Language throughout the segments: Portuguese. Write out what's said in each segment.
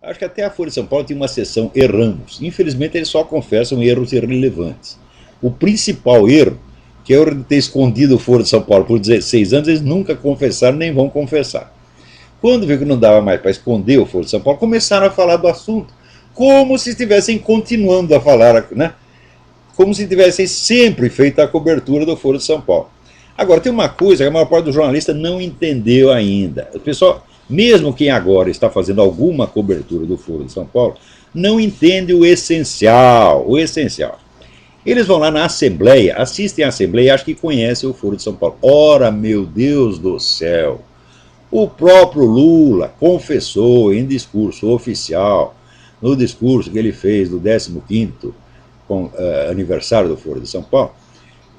Acho que até a Folha de São Paulo tem uma seção erramos. Infelizmente, eles só confessam erros irrelevantes. O principal erro, que é o de ter escondido o Folha de São Paulo por 16 anos, eles nunca confessaram nem vão confessar. Quando viu que não dava mais para esconder o Foro de São Paulo, começaram a falar do assunto, como se estivessem continuando a falar, né? Como se tivessem sempre feito a cobertura do Foro de São Paulo. Agora, tem uma coisa que a maior parte dos jornalistas não entendeu ainda. O pessoal, mesmo quem agora está fazendo alguma cobertura do Foro de São Paulo, não entende o essencial. O essencial. Eles vão lá na Assembleia, assistem à Assembleia e acham que conhecem o Foro de São Paulo. Ora, meu Deus do céu! O próprio Lula confessou em discurso oficial, no discurso que ele fez do 15º aniversário do Foro de São Paulo,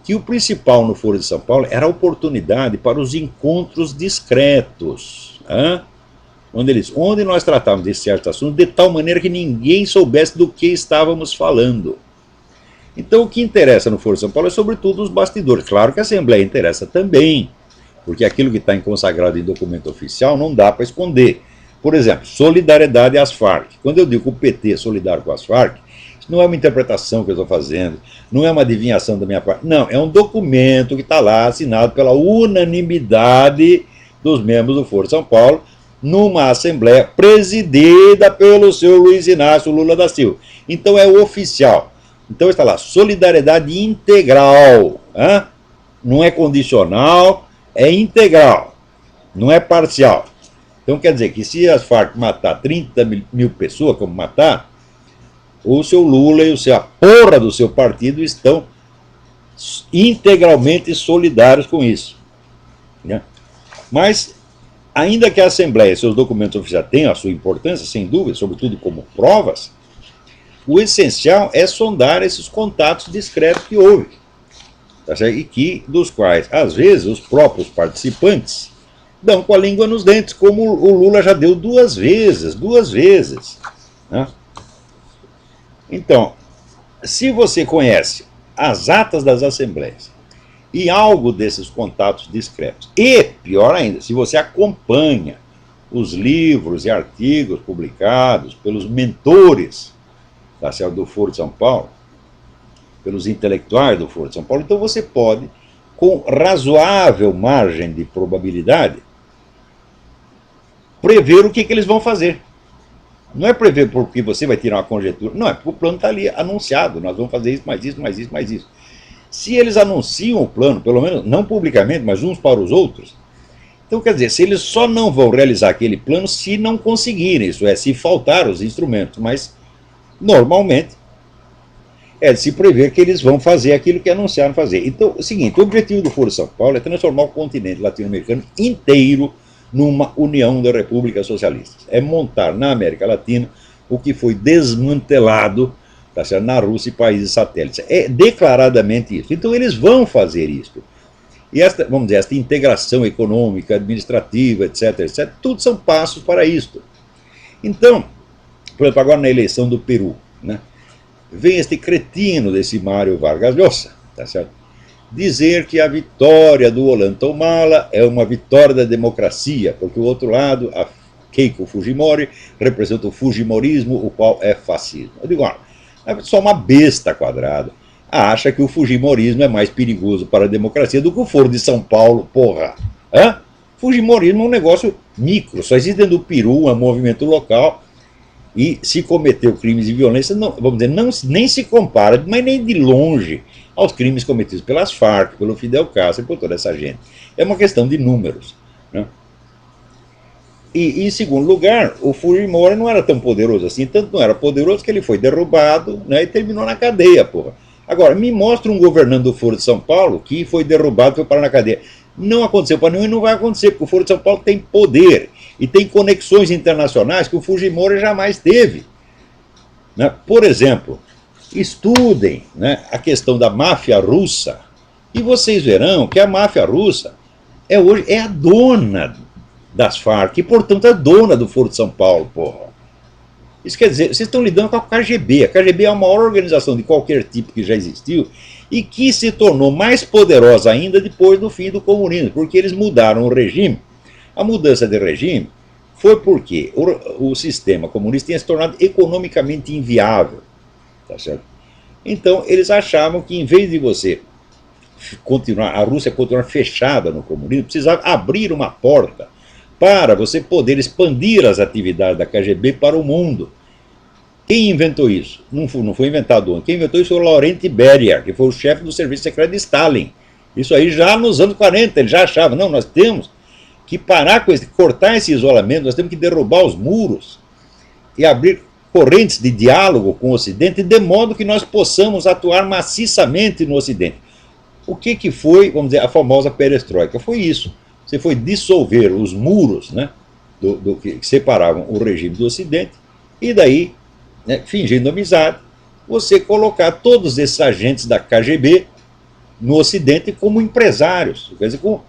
que o principal no Foro de São Paulo era a oportunidade para os encontros discretos, onde nós tratávamos de certos assuntos de tal maneira que ninguém soubesse do que estávamos falando. Então, o que interessa no Foro de São Paulo é, sobretudo, os bastidores. Claro que a Assembleia interessa também, porque aquilo que está consagrado em documento oficial não dá para esconder. Por exemplo, solidariedade às Farc. Quando eu digo que o PT é solidário com as Farc, isso não é uma interpretação que eu estou fazendo, não é uma adivinhação da minha parte. Não, é um documento que está lá assinado pela unanimidade dos membros do Foro de São Paulo, numa Assembleia presidida pelo seu Luiz Inácio Lula da Silva. Então é oficial. Então está lá, solidariedade integral. Não é condicional, é integral, não é parcial. Então quer dizer que se as Farc matar 30 mil pessoas, como matar, o seu Lula e a porra do seu partido estão integralmente solidários com isso. Né? Mas, ainda que a Assembleia e seus documentos oficiais tenham a sua importância, sem dúvida, sobretudo como provas, o essencial é sondar esses contatos discretos que houve. Tá certo? E que, dos quais, às vezes, os próprios participantes dão com a língua nos dentes, como o Lula já deu duas vezes. Né? Então, se você conhece as atas das assembleias e algo desses contatos discretos, e, pior ainda, se você acompanha os livros e artigos publicados pelos mentores do Foro de São Paulo, pelos intelectuais do Foro de São Paulo, então você pode, com razoável margem de probabilidade, prever o que eles vão fazer. Não é prever porque você vai tirar uma conjectura, não, é porque o plano está ali anunciado, nós vamos fazer isso, mais isso, mais isso, mais isso. Se eles anunciam o plano, pelo menos não publicamente, mas uns para os outros, então quer dizer, se eles só não vão realizar aquele plano se não conseguirem, isso é, se faltar os instrumentos, mas normalmente é de se prever que eles vão fazer aquilo que anunciaram fazer. Então, é o seguinte, o objetivo do Foro de São Paulo é transformar o continente latino-americano inteiro numa união de repúblicas socialistas. É montar na América Latina o que foi desmantelado, tá certo, na Rússia e países satélites. É declaradamente isso. Então, eles vão fazer isso. E esta, vamos dizer, esta integração econômica, administrativa, etc., tudo são passos para isto. Então, por exemplo, agora na eleição do Peru, né? Vem este cretino desse Mário Vargas Llosa, tá certo? Dizer que a vitória do Ollanta-Humala é uma vitória da democracia, porque o outro lado, a Keiko Fujimori, representa o fujimorismo, o qual é fascismo. Eu digo, é só uma besta quadrada acha que o fujimorismo é mais perigoso para a democracia do que o Foro de São Paulo, porra. Fujimorismo é um negócio micro, só existe dentro do Peru, um movimento local, e se cometeu crimes de violência, não, vamos dizer, não, nem se compara, mas nem de longe, aos crimes cometidos pelas Farc, pelo Fidel Castro e por toda essa gente. É uma questão de números. Né? E, em segundo lugar, o Fujimori não era tão poderoso assim, tanto não era poderoso que ele foi derrubado, né, e terminou na cadeia, porra. Agora, me mostra um governante do Foro de São Paulo que foi derrubado e foi parar na cadeia. Não aconteceu para nenhum e não vai acontecer, porque o Foro de São Paulo tem poder e tem conexões internacionais que o Fujimori jamais teve. Né? Por exemplo, estudem, né, a questão da máfia russa e vocês verão que a máfia russa hoje é a dona das Farc e, portanto, é dona do Foro de São Paulo, porra. Isso quer dizer, vocês estão lidando com a KGB. A KGB é a maior organização de qualquer tipo que já existiu e que se tornou mais poderosa ainda depois do fim do comunismo, porque eles mudaram o regime. A mudança de regime foi porque o sistema comunista tinha se tornado economicamente inviável. Tá certo? Então, eles achavam que, em vez de você continuar, a Rússia continuar fechada no comunismo, precisava abrir uma porta para você poder expandir as atividades da KGB para o mundo. Quem inventou isso? Não foi inventado ontem. Quem inventou isso foi o Laurent Beria, que foi o chefe do serviço secreto de Stalin. Isso aí já nos anos 40, ele já achava, não, nós temos que parar com cortar esse isolamento, nós temos que derrubar os muros e abrir correntes de diálogo com o Ocidente, de modo que nós possamos atuar maciçamente no Ocidente. O que foi, vamos dizer, a famosa perestroika? Foi isso. Você foi dissolver os muros, né, que separavam o regime do Ocidente, e daí, né, fingindo amizade, você colocar todos esses agentes da KGB no Ocidente como empresários, quer dizer, com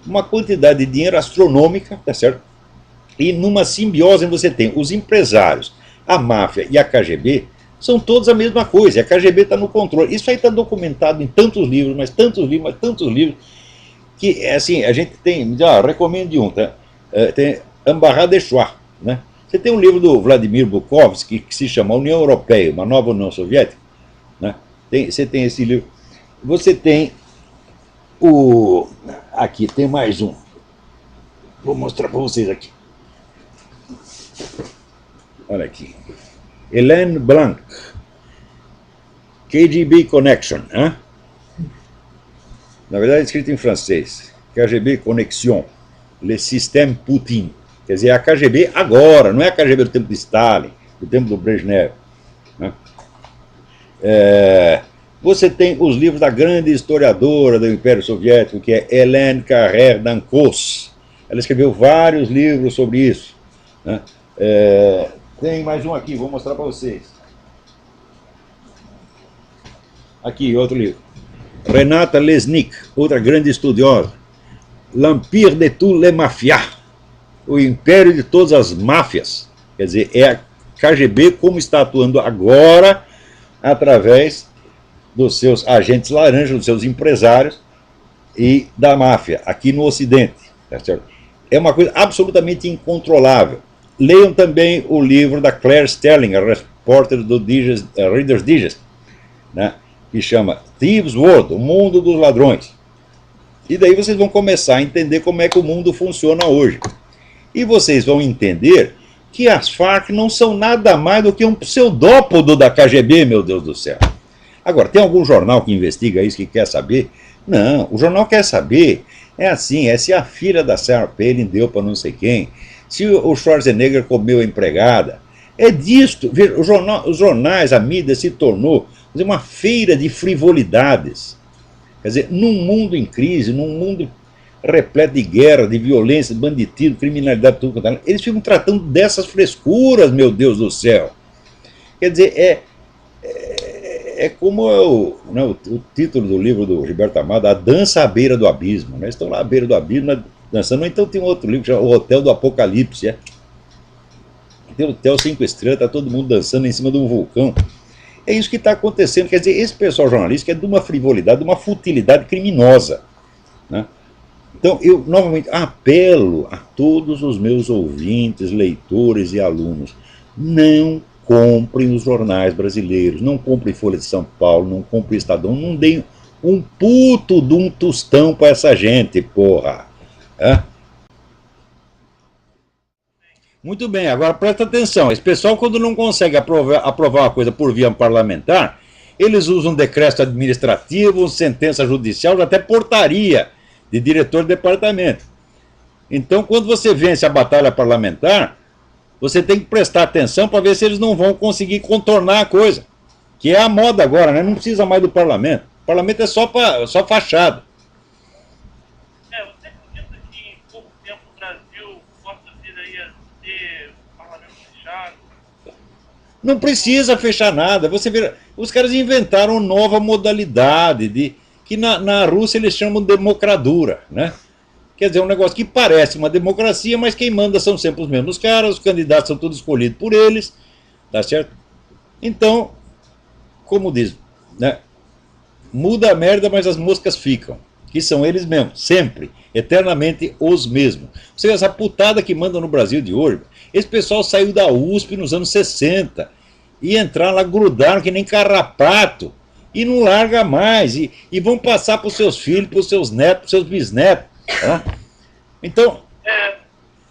uma quantidade de dinheiro astronômica, tá certo? E numa simbiose você tem os empresários, a máfia e a KGB, são todos a mesma coisa, a KGB está no controle. Isso aí está documentado em tantos livros, mas tantos livros, que assim, a gente tem, recomendo um, tá? Tem Embarras de Choix, né? Você tem um livro do Vladimir Bukovsky que se chama União Europeia, uma nova União Soviética, né? Você tem esse livro. Você tem aqui tem mais um, vou mostrar para vocês aqui. Olha aqui. Hélène Blanc, KGB Connection, hein? Na verdade é escrito em francês, KGB Connexion, Le Système Poutine, quer dizer, a KGB agora, não é a KGB do tempo de Stalin, do tempo do Brezhnev, né? Você tem os livros da grande historiadora do Império Soviético, que é Hélène Carrère d'Ancos. Ela escreveu vários livros sobre isso, né? Tem mais um aqui, vou mostrar para vocês. Aqui, outro livro. Renata Lesnik, outra grande estudiosa. L'Empire de toutes les mafias, o império de todas as máfias. Quer dizer, é a KGB como está atuando agora através dos seus agentes laranjas, dos seus empresários e da máfia, aqui no Ocidente. Tá certo? É uma coisa absolutamente incontrolável. Leiam também o livro da Claire Sterling, a repórter do Reader's Digest, né, que chama Thieves' World, o mundo dos ladrões. E daí vocês vão começar a entender como é que o mundo funciona hoje. E vocês vão entender que as Farc não são nada mais do que um pseudópodo da KGB, meu Deus do céu. Agora, tem algum jornal que investiga isso, que quer saber? Não, o jornal quer saber, é assim, se a filha da Sarah Palin deu para não sei quem, se o Schwarzenegger comeu a empregada. É disto. Veja, os jornais, a mídia se tornou uma feira de frivolidades. Quer dizer, num mundo em crise, num mundo repleto de guerra, de violência, de banditismo, criminalidade, tudo, eles ficam tratando dessas frescuras, meu Deus do céu. Quer dizer, é como o título do livro do Gilberto Amado, A Dança à Beira do Abismo. Né? Estão lá à beira do abismo, dançando. Então tem um outro livro que chama O Hotel do Apocalipse. Tem o Hotel 5 Estrelas, está todo mundo dançando em cima de um vulcão. É isso que está acontecendo. Quer dizer, esse pessoal jornalístico é de uma frivolidade, de uma futilidade criminosa. Né? Então, eu novamente apelo a todos os meus ouvintes, leitores e alunos, não comprem os jornais brasileiros, não comprem Folha de São Paulo, não comprem Estadão, não deem um puto de um tostão para essa gente, porra. Muito bem, agora presta atenção, esse pessoal quando não consegue aprovar uma coisa por via parlamentar, eles usam decreto administrativo, sentença judicial, até portaria de diretor de departamento. Então, quando você vence a batalha parlamentar, você tem que prestar atenção para ver se eles não vão conseguir contornar a coisa, que é a moda agora, né? Não precisa mais do parlamento. O parlamento é só fachada. Você acredita que em pouco tempo o Brasil possa vir aí a ter parlamento fechado? Não precisa fechar nada. Você vê, os caras inventaram nova modalidade que na Rússia eles chamam de democradura, né? Quer dizer, um negócio que parece uma democracia, mas quem manda são sempre os mesmos caras, os candidatos são todos escolhidos por eles, tá certo? Então, como diz, né? Muda a merda, mas as moscas ficam. que são eles mesmos, sempre, eternamente os mesmos. Você vê essa putada que manda no Brasil de hoje, esse pessoal saiu da USP nos anos 60 e entraram lá, grudaram que nem carrapato, e não larga mais, e vão passar para os seus filhos, para os seus netos, para os seus bisnetos. Tá? Então,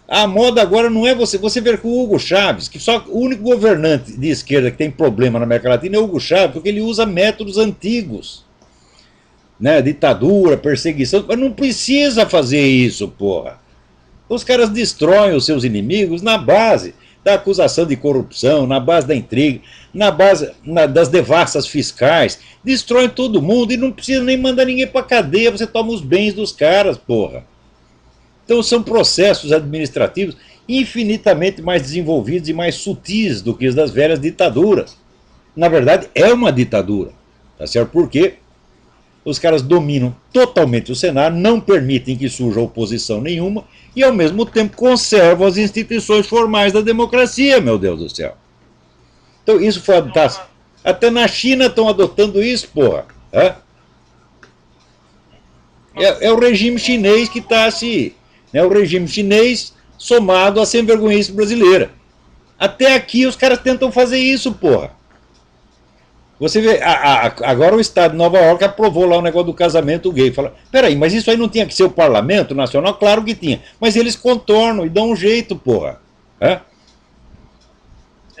a moda agora não é você ver que o Hugo Chávez, que só o único governante de esquerda que tem problema na América Latina é o Hugo Chávez, porque ele usa métodos antigos. Né, ditadura, perseguição, mas não precisa fazer isso, porra. Os caras destroem os seus inimigos na base da acusação de corrupção, na base da intriga, na base das devassas fiscais, destroem todo mundo e não precisa nem mandar ninguém pra cadeia, você toma os bens dos caras, porra. Então são processos administrativos infinitamente mais desenvolvidos e mais sutis do que os das velhas ditaduras. Na verdade, é uma ditadura, tá certo? Por quê? Os caras dominam totalmente o Senado, não permitem que surja oposição nenhuma e, ao mesmo tempo, conservam as instituições formais da democracia, meu Deus do céu. Então, isso foi adotado. Até na China estão adotando isso, porra. É o regime chinês que está se. É o regime chinês somado à sem-vergonhice brasileira. Até aqui os caras tentam fazer isso, porra. Você vê, agora o Estado de Nova York aprovou lá o negócio do casamento gay. Fala, peraí, mas isso aí não tinha que ser o Parlamento Nacional? Claro que tinha. Mas eles contornam e dão um jeito, porra.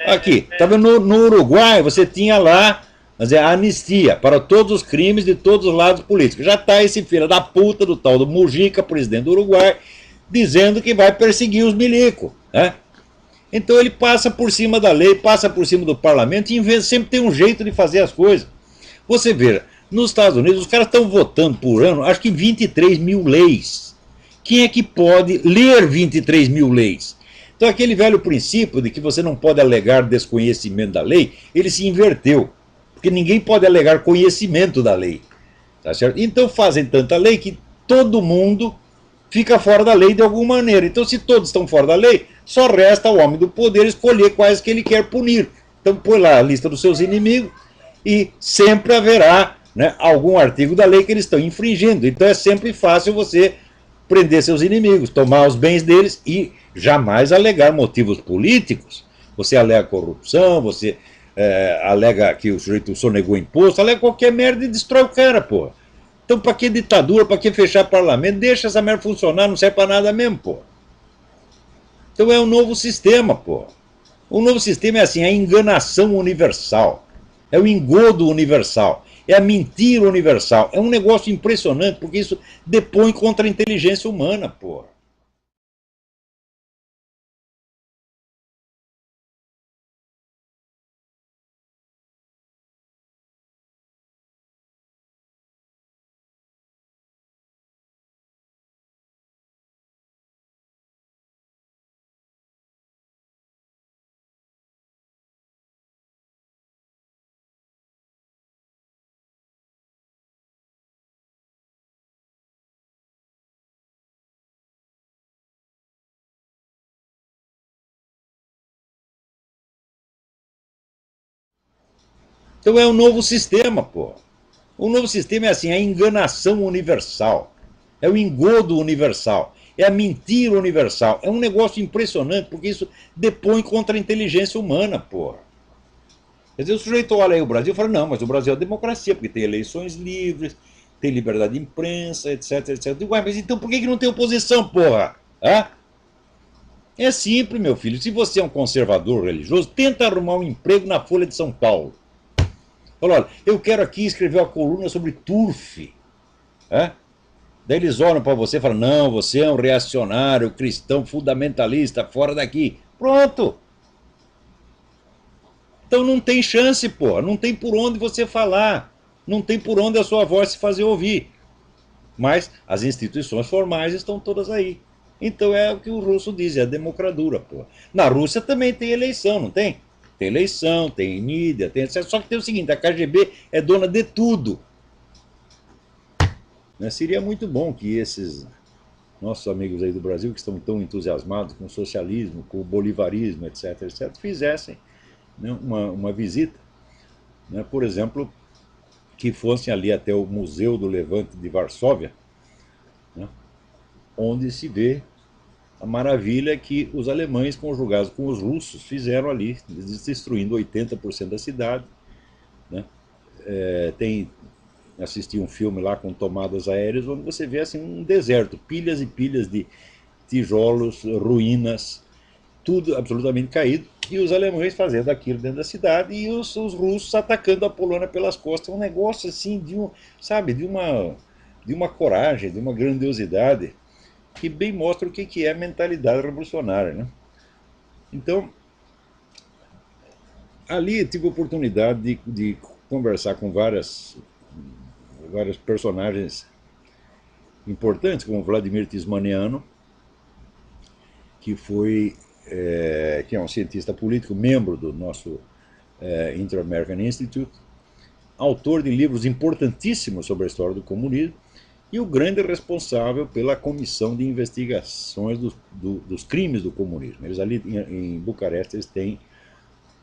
Aqui, tá vendo, no Uruguai você tinha lá a anistia para todos os crimes de todos os lados políticos. Já tá esse filho da puta do tal do Mujica, presidente do Uruguai, dizendo que vai perseguir os milicos. Então ele passa por cima da lei, passa por cima do parlamento e sempre tem um jeito de fazer as coisas. Você veja, nos Estados Unidos os caras estão votando por ano, acho que 23 mil leis. Quem é que pode ler 23 mil leis? Então aquele velho princípio de que você não pode alegar desconhecimento da lei, ele se inverteu. Porque ninguém pode alegar conhecimento da lei. Tá certo? Então fazem tanta lei que todo mundo fica fora da lei de alguma maneira. Então, se todos estão fora da lei, só resta ao homem do poder escolher quais que ele quer punir. Então, põe lá a lista dos seus inimigos e sempre haverá, né, algum artigo da lei que eles estão infringindo. Então, é sempre fácil você prender seus inimigos, tomar os bens deles e jamais alegar motivos políticos. Você alega corrupção, você alega que o sujeito sonegou imposto, alega qualquer merda e destrói o cara, porra. Então, para que ditadura, para que fechar parlamento? Deixa essa merda funcionar, não serve para nada mesmo, pô. Então é um novo sistema, pô. O novo sistema é assim, a enganação universal, é o engodo universal, é a mentira universal. É um negócio impressionante, porque isso depõe contra a inteligência humana, pô. Então é um novo sistema, pô. O novo sistema é assim, a enganação universal, é o engodo universal, é a mentira universal. É um negócio impressionante, porque isso depõe contra a inteligência humana, porra. Quer dizer, o sujeito olha aí o Brasil e fala, não, mas o Brasil é democracia, porque tem eleições livres, tem liberdade de imprensa, etc, etc. Eu digo, mas então por que não tem oposição, porra? É simples, meu filho. Se você é um conservador religioso, tenta arrumar um emprego na Folha de São Paulo. Fala, olha, eu quero aqui escrever uma coluna sobre turf. Daí eles olham para você e falam, não, você é um reacionário, cristão, fundamentalista, fora daqui. Pronto. Então não tem chance, porra. Não tem por onde você falar. Não tem por onde a sua voz se fazer ouvir. Mas as instituições formais estão todas aí. Então é o que o russo diz, é a democratura, porra. Na Rússia também tem eleição, não tem? Tem eleição, tem mídia, tem etc. Só que tem o seguinte, a KGB é dona de tudo. Seria muito bom que esses nossos amigos aí do Brasil, que estão tão entusiasmados com o socialismo, com o bolivarismo, etc., etc., fizessem, né, uma visita, né, por exemplo, que fossem ali até o Museu do Levante de Varsóvia, onde se vê a maravilha que os alemães, conjugados com os russos, fizeram ali, destruindo 80% da cidade. Né? Assisti um filme lá com tomadas aéreas, onde você vê assim, um deserto, pilhas e pilhas de tijolos, ruínas, tudo absolutamente caído, e os alemães fazendo aquilo dentro da cidade e os russos atacando a Polônia pelas costas. Um negócio assim sabe, de uma coragem, de uma grandiosidade que bem mostra o que é a mentalidade revolucionária. Né? Então, ali tive a oportunidade de conversar com vários personagens importantes, como Vladimir Tismaniano, que que é um cientista político, membro do nosso Inter-American Institute, autor de livros importantíssimos sobre a história do comunismo, e o grande responsável pela comissão de investigações dos crimes do comunismo. Eles ali em Bucareste eles têm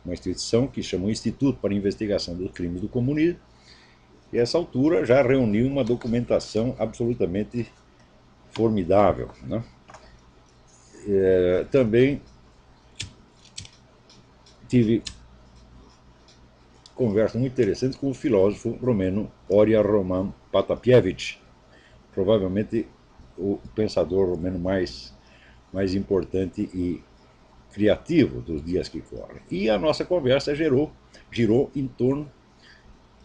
uma instituição que chama o Instituto para a Investigação dos Crimes do Comunismo, e a essa altura já reuniu uma documentação absolutamente formidável. Né? Também tive conversa muito interessante com o filósofo romeno Oria Roman Patapievich, provavelmente o pensador romeno mais importante e criativo dos dias que correm. E a nossa conversa girou em torno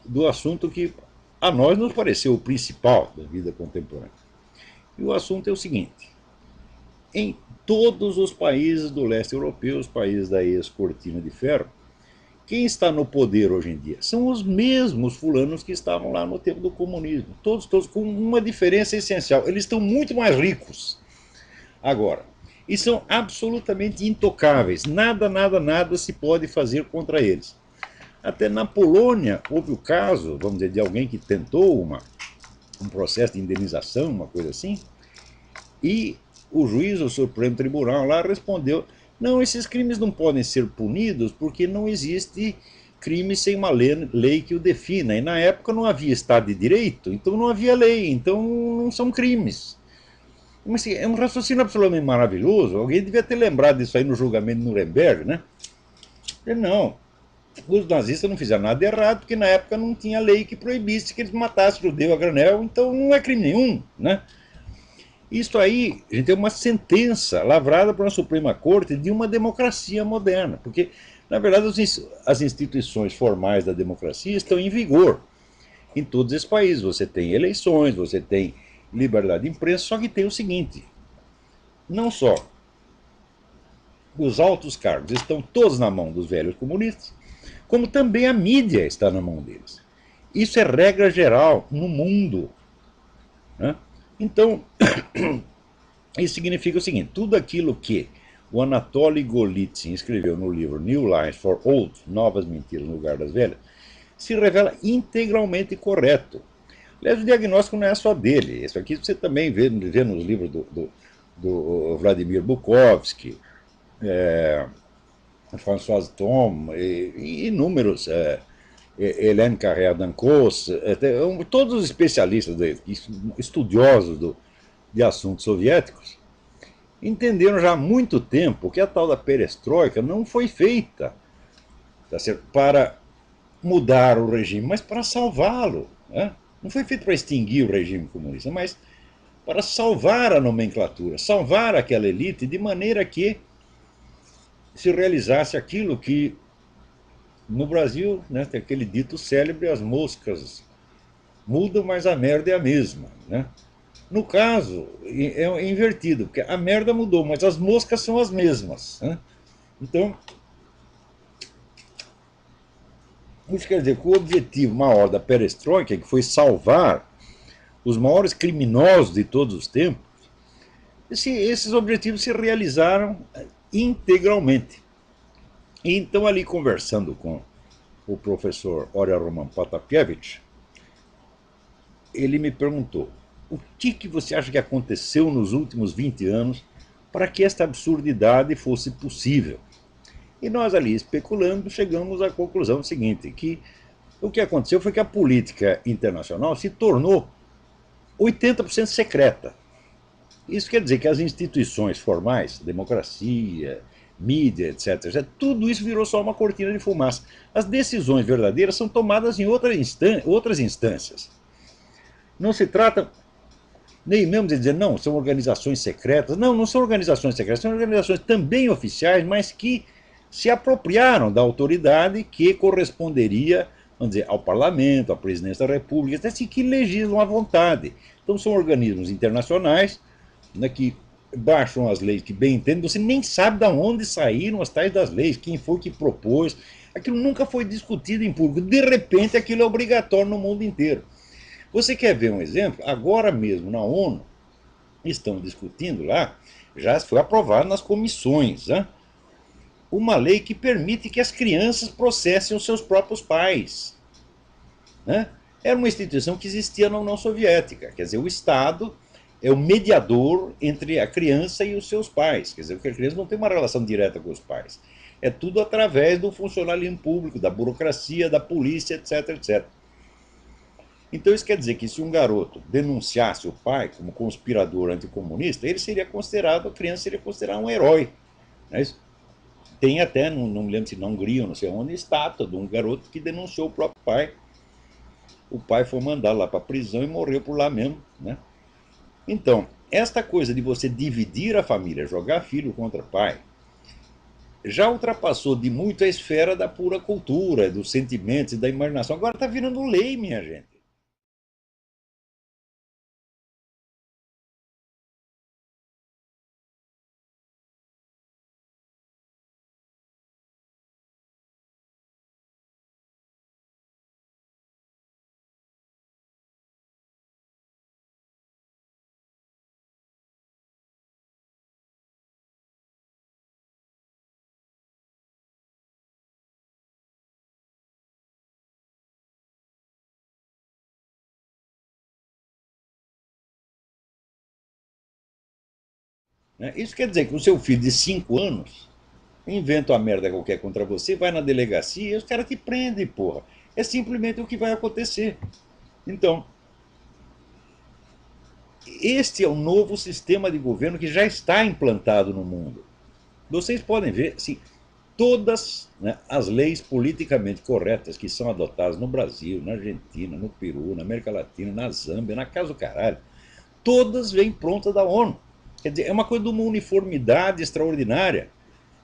do assunto que a nós nos pareceu o principal da vida contemporânea. E o assunto é o seguinte: em todos os países do leste europeu, os países da ex-cortina de ferro, quem está no poder hoje em dia são os mesmos fulanos que estavam lá no tempo do comunismo. Todos, com uma diferença essencial. Eles estão muito mais ricos agora. E são absolutamente intocáveis. Nada se pode fazer contra eles. Até na Polônia houve o caso, vamos dizer, de alguém que tentou um processo de indenização, uma coisa assim, e o juiz do Supremo Tribunal lá respondeu: não, esses crimes não podem ser punidos porque não existe crime sem uma lei que o defina. E na época não havia Estado de Direito, então não havia lei, então não são crimes. Mas assim, é um raciocínio absolutamente maravilhoso. Alguém devia ter lembrado disso aí no julgamento de Nuremberg, né? Não, os nazistas não fizeram nada de errado porque na época não tinha lei que proibisse que eles matassem judeu a granel, então não é crime nenhum, né? Isso aí, a gente tem uma sentença lavrada por uma Suprema Corte de uma democracia moderna, porque, na verdade, as instituições formais da democracia estão em vigor em todos esses países. Você tem eleições, você tem liberdade de imprensa, só que tem o seguinte: não só os altos cargos estão todos na mão dos velhos comunistas, como também a mídia está na mão deles. Isso é regra geral no mundo, né? Então, isso significa o seguinte: tudo aquilo que o Anatoly Golitsyn escreveu no livro New Lies for Old, Novas Mentiras no Lugar das Velhas, se revela integralmente correto. Aliás, o diagnóstico não é só dele. Isso aqui você também vê nos livros do Vladimir Bukovsky, François Thom e inúmeros, Hélène Carrère-Dancos, todos os especialistas, estudiosos de assuntos soviéticos, entenderam já há muito tempo que a tal da perestroika não foi feita, tá certo, para mudar o regime, mas para salvá-lo. Né? Não foi feito para extinguir o regime comunista, mas para salvar a nomenclatura, salvar aquela elite, de maneira que se realizasse aquilo que no Brasil, né, tem aquele dito célebre: as moscas mudam, mas a merda é a mesma. Né? No caso, é invertido, porque a merda mudou, mas as moscas são as mesmas. Né? Então, isso quer dizer que o objetivo maior da perestroika, que foi salvar os maiores criminosos de todos os tempos, esses objetivos se realizaram integralmente. E então, ali conversando com o professor Oria Roman Patapievich, ele me perguntou: o que você acha que aconteceu nos últimos 20 anos para que esta absurdidade fosse possível? E nós ali, especulando, chegamos à conclusão seguinte: que o que aconteceu foi que a política internacional se tornou 80% secreta. Isso quer dizer que as instituições formais, democracia, mídia, etc., tudo isso virou só uma cortina de fumaça. As decisões verdadeiras são tomadas em outras instâncias. Não se trata nem mesmo de dizer, não, são organizações secretas. Não, não são organizações secretas, são organizações também oficiais, mas que se apropriaram da autoridade que corresponderia, vamos dizer, ao parlamento, à presidência da república, assim, que legislam à vontade. Então são organismos internacionais, né, que baixam as leis que bem entendem, você nem sabe de onde saíram as tais das leis, quem foi que propôs, aquilo nunca foi discutido em público, de repente aquilo é obrigatório no mundo inteiro. Você quer ver um exemplo? Agora mesmo na ONU, estão discutindo lá, já foi aprovado nas comissões, né, uma lei que permite que as crianças processem os seus próprios pais. Né? Era uma instituição que existia na União Soviética, quer dizer, o Estado é o mediador entre a criança e os seus pais, quer dizer, porque a criança não tem uma relação direta com os pais. É tudo através do funcionalismo público, da burocracia, da polícia, etc, etc. Então isso quer dizer que se um garoto denunciasse o pai como conspirador anticomunista, ele seria considerado, a criança seria considerada um herói. Não é isso? Tem até, não me lembro se na Hungria ou não sei onde, estátua de um garoto que denunciou o próprio pai. O pai foi mandado lá para a prisão e morreu por lá mesmo. Né? Então, esta coisa de você dividir a família, jogar filho contra pai, já ultrapassou de muito a esfera da pura cultura, dos sentimentos e da imaginação. Agora está virando lei, minha gente. Né? Isso quer dizer que o seu filho de 5 anos inventa uma merda qualquer contra você, vai na delegacia e os caras te prendem, porra. É simplesmente o que vai acontecer. Então, este é o novo sistema de governo que já está implantado no mundo. Vocês podem ver, assim, todas, né, as leis politicamente corretas que são adotadas no Brasil, na Argentina, no Peru, na América Latina, na Zâmbia, na casa do caralho, todas vêm prontas da ONU. Quer dizer, é uma coisa de uma uniformidade extraordinária.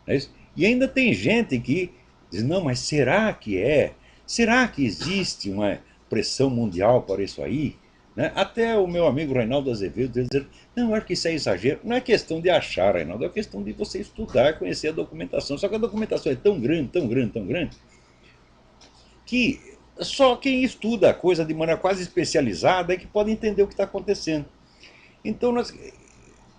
Não é isso? E ainda tem gente que diz, não, mas será que é? Será que existe uma pressão mundial para isso aí? Né? Até o meu amigo Reinaldo Azevedo diz, não, eu acho que isso é exagero. Não é questão de achar, Reinaldo, é questão de você estudar, conhecer a documentação. Só que a documentação é tão grande, tão grande, tão grande, que só quem estuda a coisa de maneira quase especializada é que pode entender o que está acontecendo. Então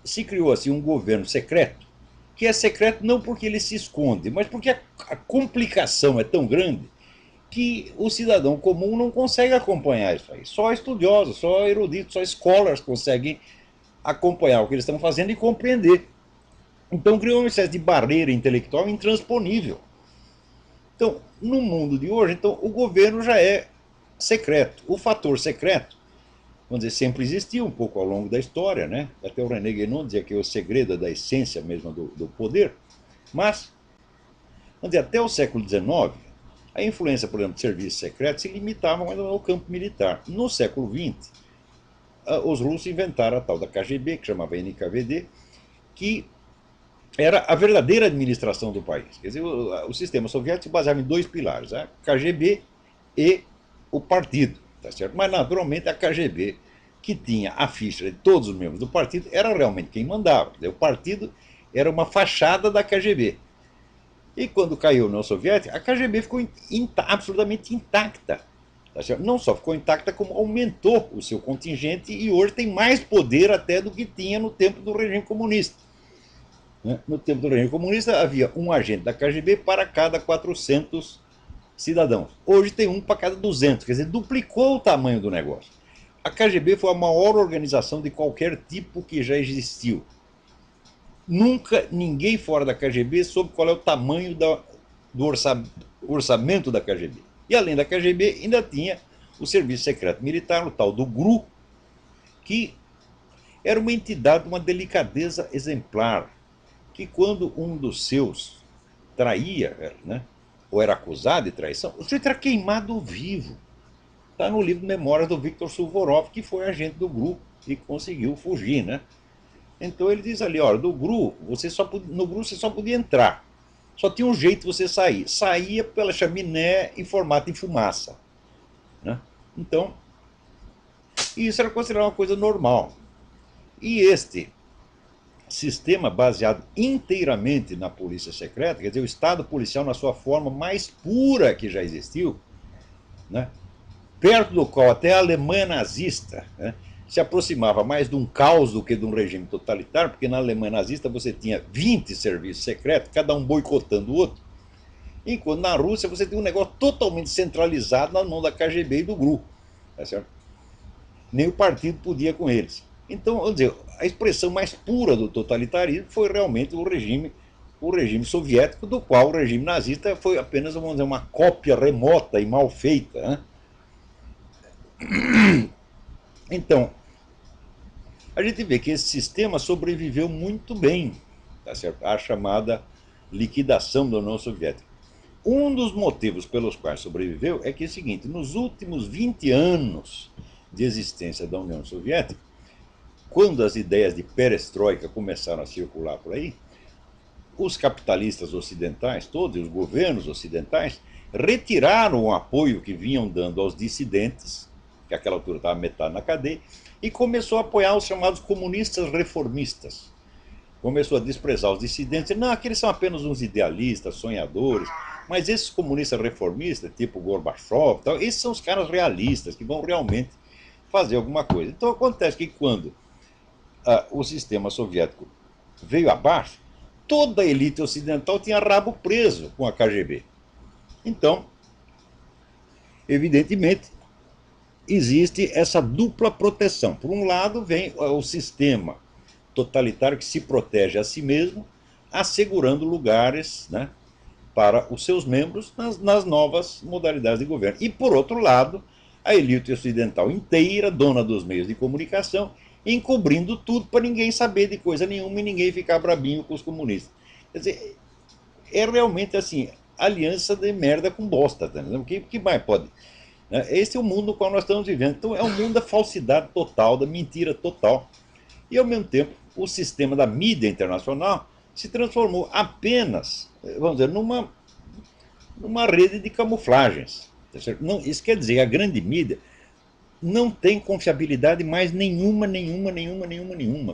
se criou assim um governo secreto, que é secreto não porque ele se esconde, mas porque a complicação é tão grande que o cidadão comum não consegue acompanhar isso aí. Só estudiosos, só eruditos, só scholars conseguem acompanhar o que eles estão fazendo e compreender. Então criou uma espécie de barreira intelectual intransponível. Então, no mundo de hoje, então, o governo já é secreto. O fator secreto, vamos dizer, sempre existiu um pouco ao longo da história, né? Até o René Guénon dizia que é o segredo da essência mesmo do poder. Mas, vamos dizer, até o século XIX, a influência, por exemplo, de serviços secretos se limitava mais ao campo militar. No século XX, os russos inventaram a tal da KGB, que chamava NKVD, que era a verdadeira administração do país. Quer dizer, o sistema soviético se baseava em dois pilares, a KGB e o partido. Tá certo? Mas, naturalmente, a KGB, que tinha a ficha de todos os membros do partido, era realmente quem mandava. O partido era uma fachada da KGB. E quando caiu a União Soviética, a KGB ficou absolutamente intacta. Tá certo? Não só ficou intacta, como aumentou o seu contingente e hoje tem mais poder até do que tinha no tempo do regime comunista. No tempo do regime comunista havia um agente da KGB para cada 400 cidadãos. Hoje tem um para cada 200, quer dizer, duplicou o tamanho do negócio. A KGB foi a maior organização de qualquer tipo que já existiu. Nunca ninguém fora da KGB soube qual é o tamanho do orçamento da KGB. E além da KGB, ainda tinha o Serviço Secreto Militar, o tal do GRU, que era uma entidade, uma delicadeza exemplar, que quando um dos seus traía, né, ou era acusado de traição, o sujeito era queimado vivo. Está no livro Memórias do Viktor Suvorov, que foi agente do GRU e conseguiu fugir, né? Então ele diz ali, olha, no GRU você só podia entrar. Só tinha um jeito de você sair. Saía pela chaminé em formato de fumaça. Né? Então, isso era considerado uma coisa normal. E este sistema baseado inteiramente na polícia secreta, quer dizer, o Estado policial na sua forma mais pura que já existiu, né? Perto do qual até a Alemanha nazista, né, se aproximava mais de um caos do que de um regime totalitário, porque na Alemanha nazista você tinha 20 serviços secretos, cada um boicotando o outro, enquanto na Rússia você tinha um negócio totalmente centralizado na mão da KGB e do GRU. Tá certo? Nem o partido podia com eles. Então, vamos dizer, a expressão mais pura do totalitarismo foi realmente o regime soviético, do qual o regime nazista foi apenas, vamos dizer, uma cópia remota e mal feita. Né? Então, a gente vê que esse sistema sobreviveu muito bem, tá certo? À chamada liquidação da União Soviética. Um dos motivos pelos quais sobreviveu é que é o seguinte, nos últimos 20 anos de existência da União Soviética, quando as ideias de perestroika começaram a circular por aí, os capitalistas ocidentais, todos os governos ocidentais, retiraram o apoio que vinham dando aos dissidentes, que àquela altura estava metade na cadeia, e começou a apoiar os chamados comunistas reformistas. Começou a desprezar os dissidentes, não, aqueles são apenas uns idealistas, sonhadores, mas esses comunistas reformistas, tipo Gorbachev, tal, esses são os caras realistas, que vão realmente fazer alguma coisa. Então acontece que quando o sistema soviético veio abaixo, toda a elite ocidental tinha rabo preso com a KGB. Então, evidentemente, existe essa dupla proteção. Por um lado, vem o sistema totalitário que se protege a si mesmo, assegurando lugares, né, para os seus membros nas novas modalidades de governo. E, por outro lado, a elite ocidental inteira, dona dos meios de comunicação, encobrindo tudo para ninguém saber de coisa nenhuma e ninguém ficar brabinho com os comunistas. Quer dizer, é realmente assim, aliança de merda com bosta. Tá? O que mais pode? Esse é o mundo no qual nós estamos vivendo. Então é um mundo da falsidade total, da mentira total. E ao mesmo tempo, o sistema da mídia internacional se transformou apenas, vamos dizer, numa rede de camuflagens. Não, isso quer dizer que a grande mídia não tem confiabilidade mais nenhuma.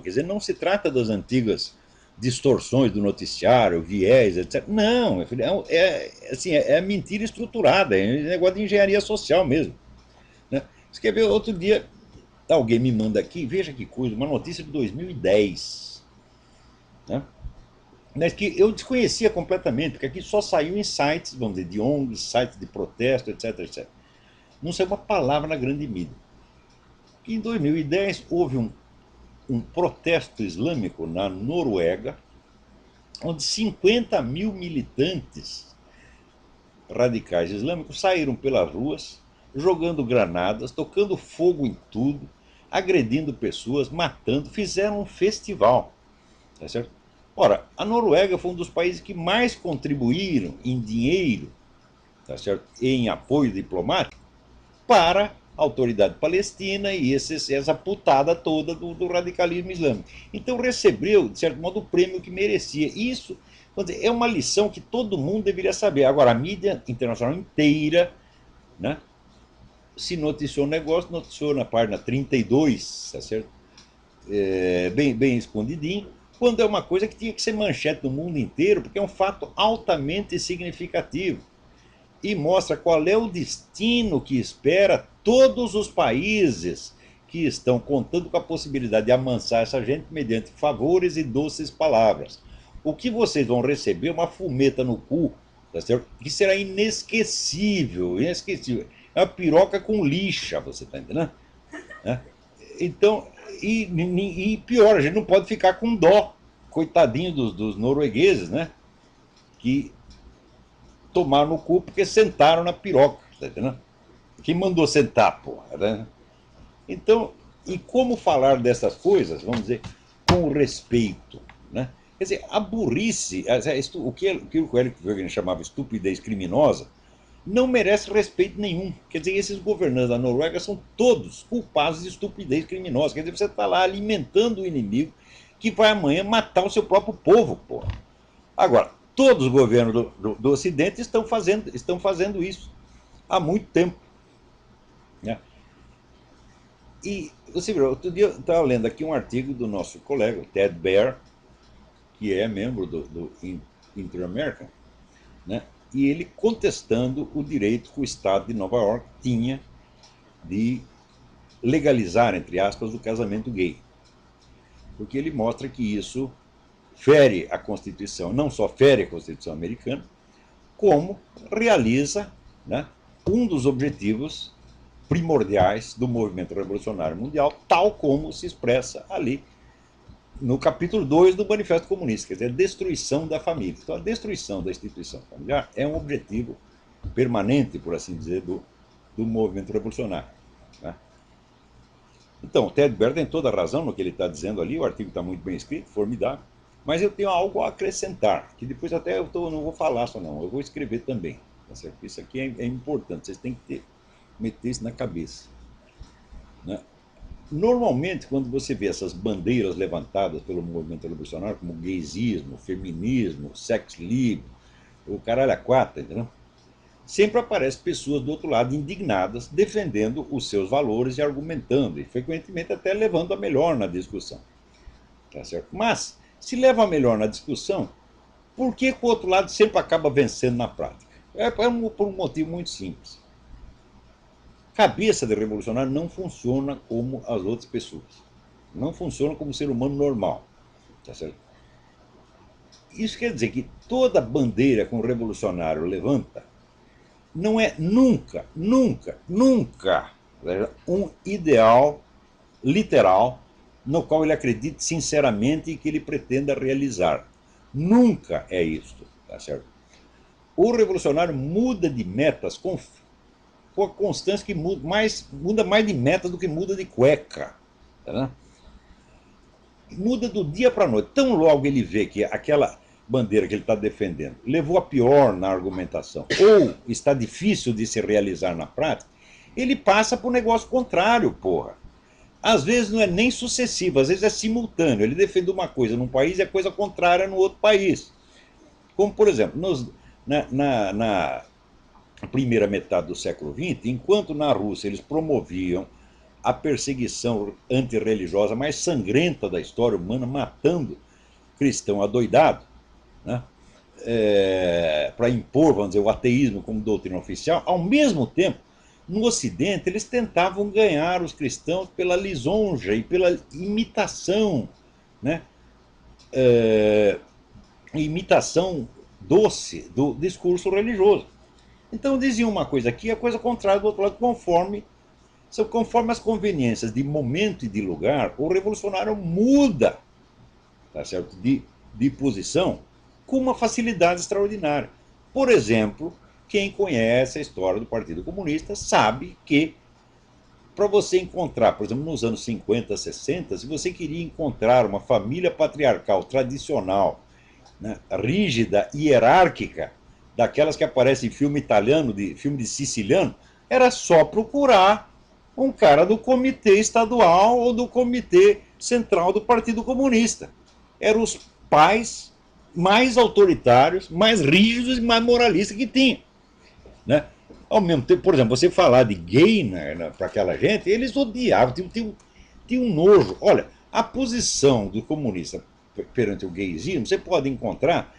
Quer dizer, não se trata das antigas distorções do noticiário, viés, etc. Não, assim, é mentira estruturada, é negócio de engenharia social mesmo. Né? Você quer ver, outro dia, alguém me manda aqui, veja que coisa, uma notícia de 2010. Né? Mas que eu desconhecia completamente, porque aqui só saiu em sites, vamos dizer, de ONGs, sites de protesto, etc. Não saiu uma palavra na grande mídia. Em 2010 houve um protesto islâmico na Noruega, onde 50 mil militantes radicais islâmicos saíram pelas ruas, jogando granadas, tocando fogo em tudo, agredindo pessoas, matando, fizeram um festival. Tá certo? Ora, a Noruega foi um dos países que mais contribuíram em dinheiro, tá certo? E em apoio diplomático para a autoridade palestina e essa putada toda do radicalismo islâmico. Então recebeu, de certo modo, o prêmio que merecia. Isso, dizer, é uma lição que todo mundo deveria saber. Agora, a mídia internacional inteira, né, se noticiou um negócio, noticiou na página 32, tá certo? Bem escondidinho, quando é uma coisa que tinha que ser manchete no mundo inteiro, porque é um fato altamente significativo e mostra qual é o destino que espera todos os países que estão contando com a possibilidade de amansar essa gente mediante favores e doces palavras. O que vocês vão receber é uma fumeta no cu, tá certo? Que será inesquecível, inesquecível. É uma piroca com lixa, você está entendendo? Então, e pior, a gente não pode ficar com dó, coitadinho dos noruegueses, né? Que tomaram no cu porque sentaram na piroca, tá entendendo? Quem mandou sentar, porra, né? Então, E como falar dessas coisas, vamos dizer, com respeito. Né? Quer dizer, a burrice, o que o Eric Wegener chamava estupidez criminosa, não merece respeito nenhum. Quer dizer, esses governantes da Noruega são todos culpados de estupidez criminosa. Quer dizer, você está lá alimentando o inimigo que vai amanhã matar o seu próprio povo, porra. Agora, todos os governos do Ocidente estão fazendo isso há muito tempo. Né? E você viu, outro dia eu estava lendo aqui um artigo do nosso colega, Ted Baer, que é membro do Inter-American, né? E ele contestando o direito que o Estado de Nova York tinha de legalizar, entre aspas, o casamento gay. Porque ele mostra que isso fere a Constituição, não só fere a Constituição americana, como realiza, né, um dos objetivos primordiais do movimento revolucionário mundial, tal como se expressa ali no capítulo 2 do Manifesto Comunista, quer dizer, a destruição da família. Então, a destruição da instituição familiar é um objetivo permanente, por assim dizer, do movimento revolucionário. Né? Então, o Ted Baer tem toda a razão no que ele está dizendo ali, o artigo está muito bem escrito, formidável, mas eu tenho algo a acrescentar, que depois até não vou falar só não, eu vou escrever também. Tá certo? Isso aqui é importante, vocês têm que meter isso na cabeça. Né? Normalmente, quando você vê essas bandeiras levantadas pelo movimento revolucionário, como gaysismo, feminismo, sex lib, o caralho a quatro, entendeu? Sempre aparecem pessoas do outro lado indignadas, defendendo os seus valores e argumentando, e frequentemente até levando a melhor na discussão. Tá certo? Mas, se leva a melhor na discussão, por que o outro lado sempre acaba vencendo na prática? Por um motivo muito simples. Cabeça de revolucionário não funciona como as outras pessoas. Não funciona como ser humano normal. Tá certo? Isso quer dizer que toda bandeira que um revolucionário levanta não é nunca, nunca, nunca um ideal literal no qual ele acredite sinceramente e que ele pretenda realizar. Nunca é isto. Tá certo? O revolucionário muda de metas com a constância que muda mais de meta do que muda de cueca. Tá? Muda do dia para a noite. Tão logo ele vê que aquela bandeira que ele está defendendo levou a pior na argumentação, ou está difícil de se realizar na prática, ele passa para o negócio contrário, porra. Às vezes não é nem sucessivo, às vezes é simultâneo. Ele defende uma coisa num país e a coisa contrária no outro país. Como, por exemplo, na primeira metade do século XX, enquanto na Rússia eles promoviam a perseguição antirreligiosa mais sangrenta da história humana, matando cristão adoidado, né, para impor, vamos dizer, o ateísmo como doutrina oficial, ao mesmo tempo, no Ocidente, eles tentavam ganhar os cristãos pela lisonja e pela imitação, né, imitação doce do discurso religioso. Então diziam uma coisa aqui, a coisa contrária do outro lado, conforme as conveniências de momento e de lugar, o revolucionário muda, tá certo? De posição com uma facilidade extraordinária. Por exemplo, quem conhece a história do Partido Comunista sabe que para você encontrar, por exemplo, nos anos 50, 60, se você queria encontrar uma família patriarcal tradicional, né, rígida, hierárquica, daquelas que aparecem em filme italiano, filme de siciliano, era só procurar um cara do comitê estadual ou do comitê central do Partido Comunista. Eram os pais mais autoritários, mais rígidos e mais moralistas que tinha. Né? Ao mesmo tempo, por exemplo, você falar de gay, né, para aquela gente, eles odiavam, tinha um nojo. Olha, a posição do comunista perante o gaysismo você pode encontrar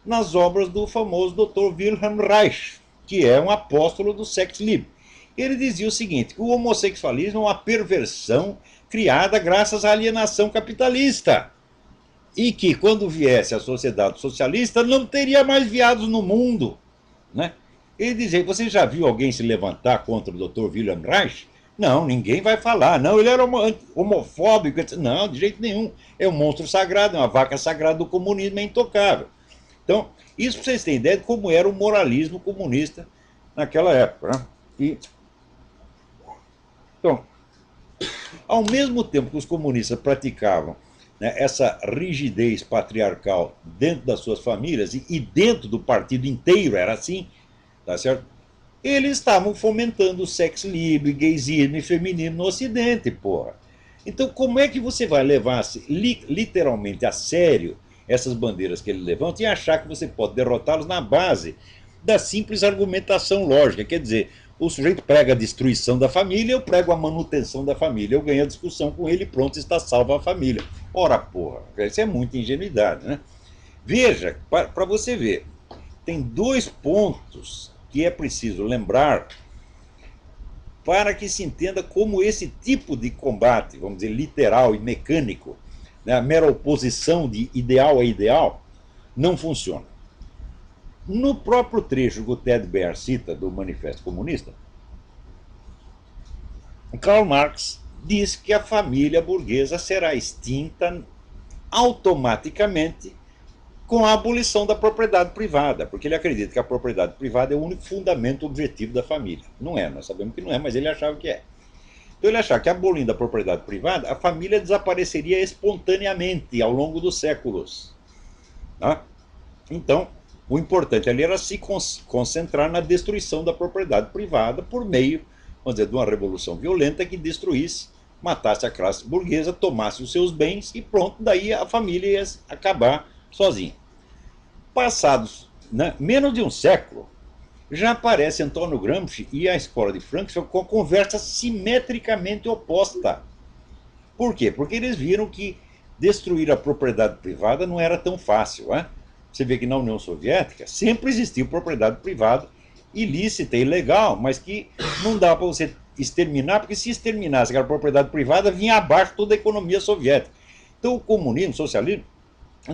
nas obras do famoso Dr. Wilhelm Reich, que é um apóstolo do sex lib. Ele dizia o seguinte, que o homossexualismo é uma perversão criada graças à alienação capitalista. E que, quando viesse a sociedade socialista, não teria mais viados no mundo. Né? Ele dizia, você já viu alguém se levantar contra o Dr. Wilhelm Reich? Não, ninguém vai falar. Não, ele era homofóbico. Não, de jeito nenhum. É um monstro sagrado, é uma vaca sagrada do comunismo, é intocável. Então, isso para vocês terem ideia de como era o moralismo comunista naquela época. Né? Então, Ao mesmo tempo que os comunistas praticavam, né, essa rigidez patriarcal dentro das suas famílias e dentro do partido inteiro era assim, tá certo? Eles estavam fomentando o sexo livre, gaysismo e feminino no Ocidente, porra. Então, como é que você vai levar literalmente a sério essas bandeiras que ele levanta e achar que você pode derrotá-los na base da simples argumentação lógica? Quer dizer, o sujeito prega a destruição da família, eu prego a manutenção da família, eu ganho a discussão com ele e pronto, está salva a família. Ora, porra, isso é muita ingenuidade, né? Veja, para você ver, tem dois pontos que é preciso lembrar para que se entenda como esse tipo de combate, vamos dizer, literal e mecânico, né, a mera oposição de ideal a ideal, não funciona. No próprio trecho que o Ted Baer cita do Manifesto Comunista, Karl Marx diz que a família burguesa será extinta automaticamente com a abolição da propriedade privada, porque ele acredita que a propriedade privada é o único fundamento objetivo da família. Não é, nós sabemos que não é, mas ele achava que é. Então ele achava que abolindo a propriedade privada, a família desapareceria espontaneamente ao longo dos séculos. Tá? Então, o importante ali era se concentrar na destruição da propriedade privada por meio, vamos dizer, de uma revolução violenta que destruísse, matasse a classe burguesa, tomasse os seus bens e pronto, daí a família ia acabar sozinha. Passados, né, menos de um século, já aparece Antônio Gramsci e a escola de Frankfurt com a conversa simetricamente oposta. Por quê? Porque eles viram que destruir a propriedade privada não era tão fácil. Né? Você vê que na União Soviética sempre existiu propriedade privada ilícita e ilegal, mas que não dá para você exterminar, porque se exterminasse aquela propriedade privada, vinha abaixo toda a economia soviética. Então o comunismo, o socialismo,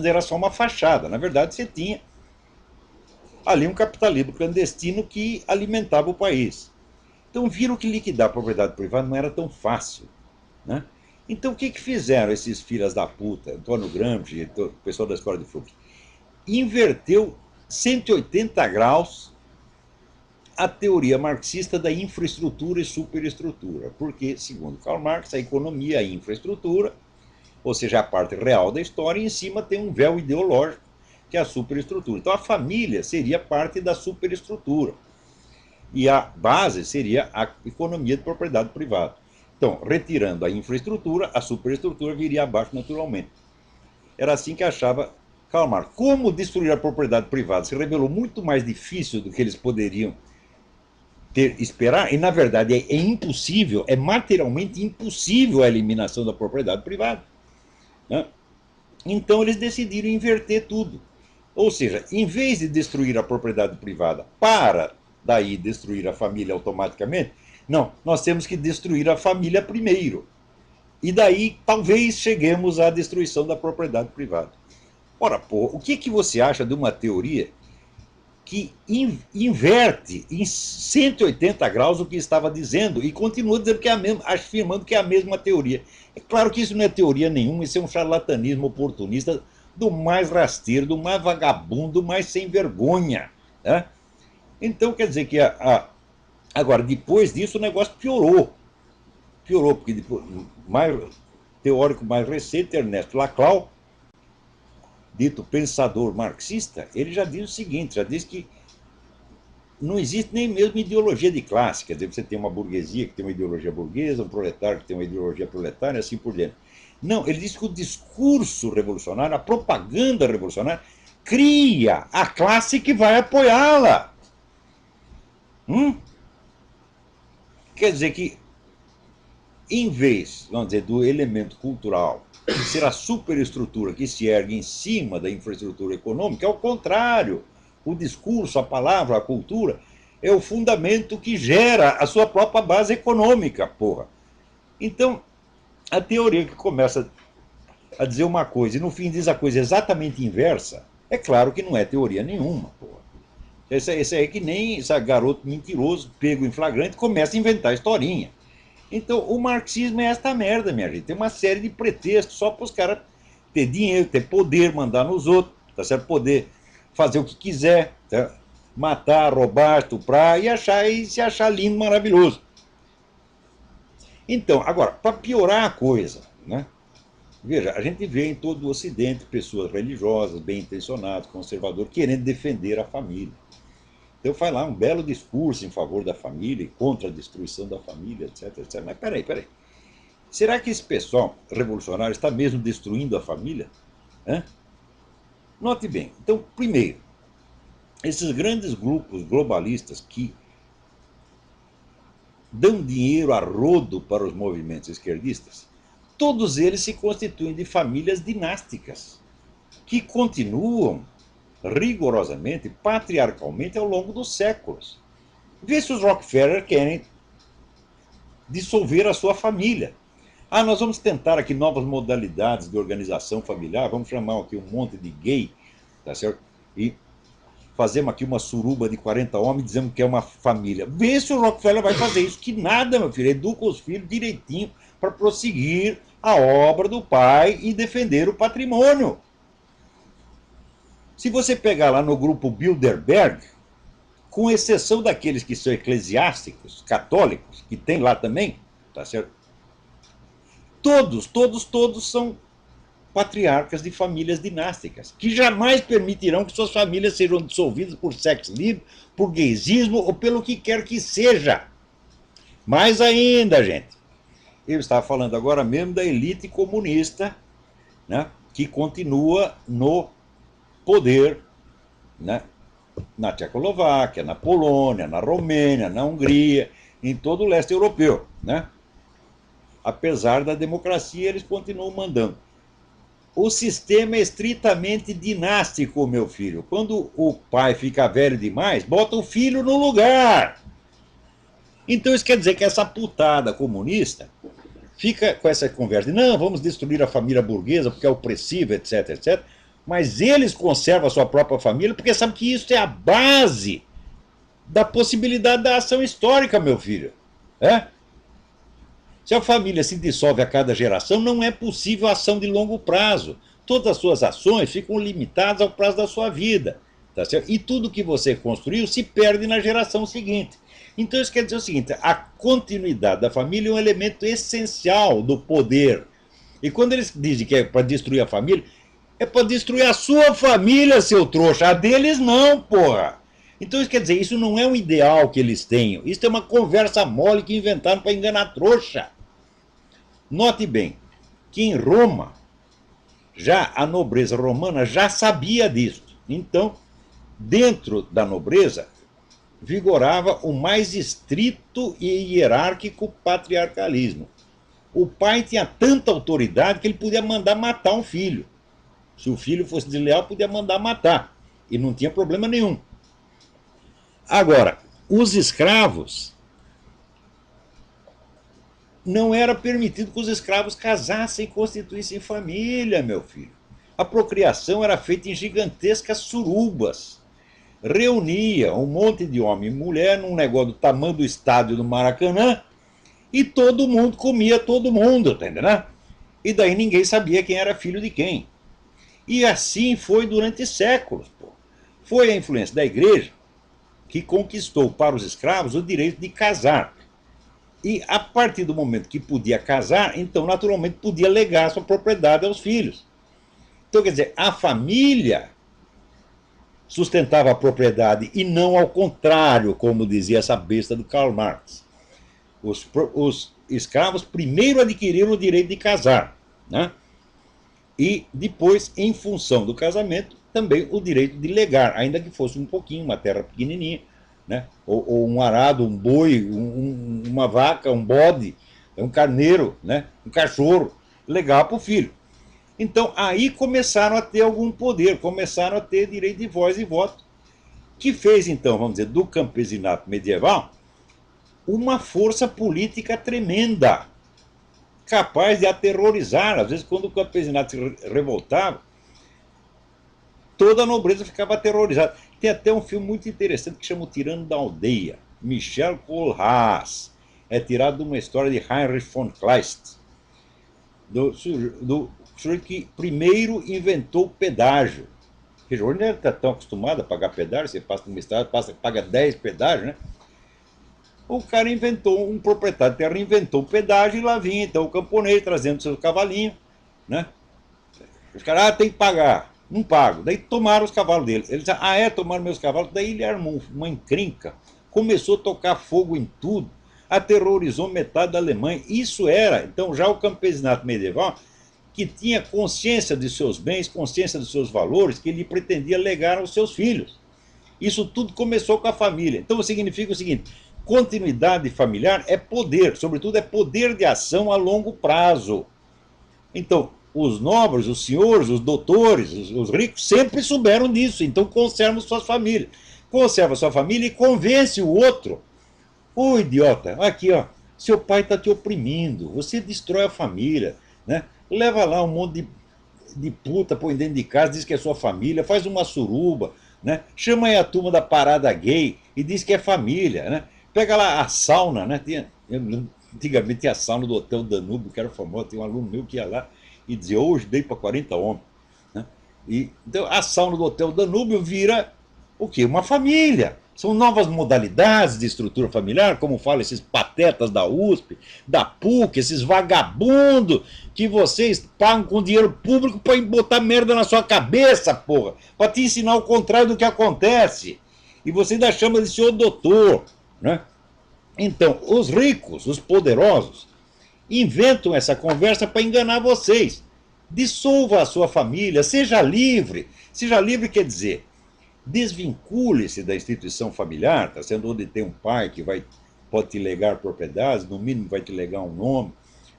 era só uma fachada. Na verdade, você tinha ali um capitalismo clandestino que alimentava o país. Então viram que liquidar a propriedade privada não era tão fácil. Né? Então o que fizeram esses filhas da puta, Antônio Gramsci, o pessoal da escola de Frankfurt? Inverteu 180 graus a teoria marxista da infraestrutura e superestrutura. Porque, segundo Karl Marx, a economia é a infraestrutura, ou seja, a parte real da história, e em cima tem um véu ideológico, que é a superestrutura. Então a família seria parte da superestrutura. E a base seria a economia de propriedade privada. Então, retirando a infraestrutura, a superestrutura viria abaixo naturalmente. Era assim que achava Karl Marx. Como destruir a propriedade privada se revelou muito mais difícil do que eles poderiam esperar, e na verdade é impossível, é materialmente impossível a eliminação da propriedade privada. Né? Então eles decidiram inverter tudo. Ou seja, em vez de destruir a propriedade privada para daí destruir a família automaticamente, não, nós temos que destruir a família primeiro. E daí talvez cheguemos à destruição da propriedade privada. Ora, pô, o que você acha de uma teoria que inverte em 180 graus o que estava dizendo e continua dizendo que é a mesma, afirmando que é a mesma teoria? É claro que isso não é teoria nenhuma, isso é um charlatanismo oportunista do mais rasteiro, do mais vagabundo, do mais sem vergonha. Né? Então, quer dizer que agora, depois disso, o negócio piorou. Piorou, porque depois, teórico mais recente, Ernesto Laclau, dito pensador marxista, ele já diz o seguinte, já diz que não existe nem mesmo ideologia de classe, quer dizer, você tem uma burguesia que tem uma ideologia burguesa, um proletário que tem uma ideologia proletária, e assim por diante. Não, ele diz que o discurso revolucionário, a propaganda revolucionária, cria a classe que vai apoiá-la. Quer dizer que, em vez, vamos dizer, do elemento cultural ser a superestrutura que se ergue em cima da infraestrutura econômica, é o contrário. O discurso, a palavra, a cultura é o fundamento que gera a sua própria base econômica, porra. Então, a teoria que começa a dizer uma coisa e no fim diz a coisa exatamente inversa, é claro que não é teoria nenhuma, porra. Esse aí é que nem esse garoto mentiroso, pego em flagrante, começa a inventar historinha. Então, o marxismo é esta merda, minha gente. Tem uma série de pretextos só para os caras ter dinheiro, ter poder, mandar nos outros, tá certo? Poder fazer o que quiser, tá? Matar, roubar, estuprar e se achar lindo, maravilhoso. Então, agora, para piorar a coisa, né? Veja, a gente vê em todo o Ocidente pessoas religiosas, bem intencionadas, conservadoras, querendo defender a família. Então faz lá um belo discurso em favor da família e contra a destruição da família, etc, etc. Mas peraí. Será que esse pessoal revolucionário está mesmo destruindo a família? Hã? Note bem. Então, primeiro, esses grandes grupos globalistas que dão dinheiro a rodo para os movimentos esquerdistas, todos eles se constituem de famílias dinásticas, que continuam rigorosamente, patriarcalmente ao longo dos séculos. Vê se os Rockefeller querem dissolver a sua família. Ah, nós vamos tentar aqui novas modalidades de organização familiar, vamos chamar aqui um monte de gay, tá certo? E fazemos aqui uma suruba de 40 homens dizendo que é uma família. Vê se o Rockefeller vai fazer isso. Que nada, meu filho. Educa os filhos direitinho para prosseguir a obra do pai e defender o patrimônio. Se você pegar lá no grupo Bilderberg, com exceção daqueles que são eclesiásticos, católicos, que tem lá também, tá certo? Todos são patriarcas de famílias dinásticas, que jamais permitirão que suas famílias sejam dissolvidas por sexo livre, por gaysismo ou pelo que quer que seja. Mais ainda, gente, eu estava falando agora mesmo da elite comunista, né, que continua no poder, né, na Tchecoslováquia, na Polônia, na Romênia, na Hungria, em todo o leste europeu, né? Apesar da democracia, eles continuam mandando. O sistema é estritamente dinástico, meu filho. Quando o pai fica velho demais, bota o filho no lugar. Então isso quer dizer que essa putada comunista fica com essa conversa de não, vamos destruir a família burguesa porque é opressiva, etc, etc. Mas eles conservam a sua própria família porque sabem que isso é a base da possibilidade da ação histórica, meu filho. É? Se a família se dissolve a cada geração, não é possível ação de longo prazo. Todas as suas ações ficam limitadas ao prazo da sua vida. Tá certo? E tudo que você construiu se perde na geração seguinte. Então isso quer dizer o seguinte, a continuidade da família é um elemento essencial do poder. E quando eles dizem que é para destruir a família, é para destruir a sua família, seu trouxa. A deles não, porra. Então isso quer dizer, isso não é um ideal que eles tenham. Isso é uma conversa mole que inventaram para enganar a trouxa. Note bem que em Roma, já a nobreza romana já sabia disso. Então, dentro da nobreza, vigorava o mais estrito e hierárquico patriarcalismo. O pai tinha tanta autoridade que ele podia mandar matar um filho. Se o filho fosse desleal, podia mandar matar. E não tinha problema nenhum. Agora, os escravos, não era permitido que os escravos casassem e constituíssem família, meu filho. A procriação era feita em gigantescas surubas. Reunia um monte de homem e mulher num negócio do tamanho do estádio do Maracanã e todo mundo comia todo mundo, tá entendendo? E daí ninguém sabia quem era filho de quem. E assim foi durante séculos. Pô. Foi a influência da igreja que conquistou para os escravos o direito de casar. E a partir do momento que podia casar, então naturalmente podia legar sua propriedade aos filhos. Então quer dizer, a família sustentava a propriedade e não ao contrário, como dizia essa besta do Karl Marx. Os escravos primeiro adquiriram o direito de casar, né? E depois, em função do casamento, também o direito de legar, ainda que fosse um pouquinho, uma terra pequenininha, né? Ou um arado, um boi, uma vaca, um bode, um carneiro, né? Um cachorro, legar para o filho. Então aí começaram a ter algum poder, começaram a ter direito de voz e voto, que fez então, vamos dizer, do campesinato medieval uma força política tremenda, capaz de aterrorizar. Às vezes quando o campesinato se revoltava, toda a nobreza ficava aterrorizada. Tem até um filme muito interessante que chama O Tirano da Aldeia, Michel Kohlhaas. É tirado de uma história de Heinrich von Kleist, do sujeito que primeiro inventou o pedágio. Porque hoje não está tão acostumado a pagar pedágio, você passa numa estrada, paga 10 pedágios, né? O cara inventou, um proprietário de terra inventou o pedágio e lá vinha então o camponês trazendo seus cavalinhos, né? Os caras, tem que pagar. Não pago. Daí tomaram os cavalos dele. Ele disse, tomaram meus cavalos. Daí ele armou uma encrenca, começou a tocar fogo em tudo, aterrorizou metade da Alemanha. Isso era, então, já o campesinato medieval, que tinha consciência de seus bens, consciência dos seus valores, que ele pretendia legar aos seus filhos. Isso tudo começou com a família. Então significa o seguinte, continuidade familiar é poder, sobretudo é poder de ação a longo prazo. Então, os nobres, os senhores, os doutores, os ricos sempre souberam disso, então conservam suas famílias. Conserva sua família e convence o outro. Ô idiota, aqui ó, seu pai está te oprimindo, você destrói a família, né? Leva lá um monte de puta, põe dentro de casa, diz que é sua família, faz uma suruba, né? Chama aí a turma da parada gay e diz que é família, né? Pega lá a sauna, né? Antigamente tinha a sauna do Hotel Danúbio, que era famoso, tem um aluno meu que ia lá e dizia, hoje dei para 40 homens. Né? Então a sauna do Hotel Danúbio vira o quê? Uma família. São novas modalidades de estrutura familiar, como falam esses patetas da USP, da PUC, esses vagabundos que vocês pagam com dinheiro público para botar merda na sua cabeça, porra, para te ensinar o contrário do que acontece. E você ainda chama de senhor doutor, né? Então, os ricos, os poderosos, inventam essa conversa para enganar vocês. Dissolva a sua família, seja livre. Seja livre quer dizer, desvincule-se da instituição familiar, tá sendo onde tem um pai que pode te legar propriedades, no mínimo vai te legar um nome,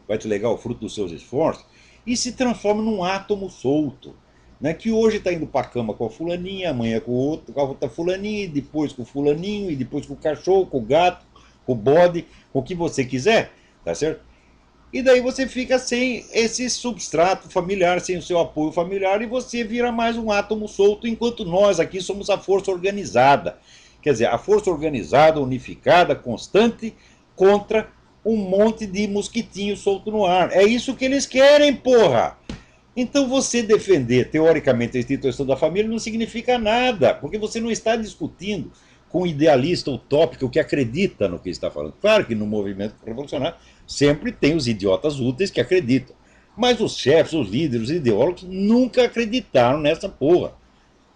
vai te legar o fruto dos seus esforços, e se transforma num átomo solto, né, que hoje está indo para a cama com a fulaninha, amanhã com a outra fulaninha, e depois com o fulaninho, e depois com o cachorro, com o gato, com o bode, com o que você quiser, tá certo? E daí você fica sem esse substrato familiar, sem o seu apoio familiar, e você vira mais um átomo solto, enquanto nós aqui somos a força organizada. Quer dizer, a força organizada, unificada, constante, contra um monte de mosquitinho solto no ar. É isso que eles querem, porra! Então você defender, teoricamente, a instituição da família não significa nada, porque você não está discutindo com um idealista utópico que acredita no que está falando. Claro que no movimento revolucionário sempre tem os idiotas úteis que acreditam. Mas os chefes, os líderes, os ideólogos nunca acreditaram nessa porra.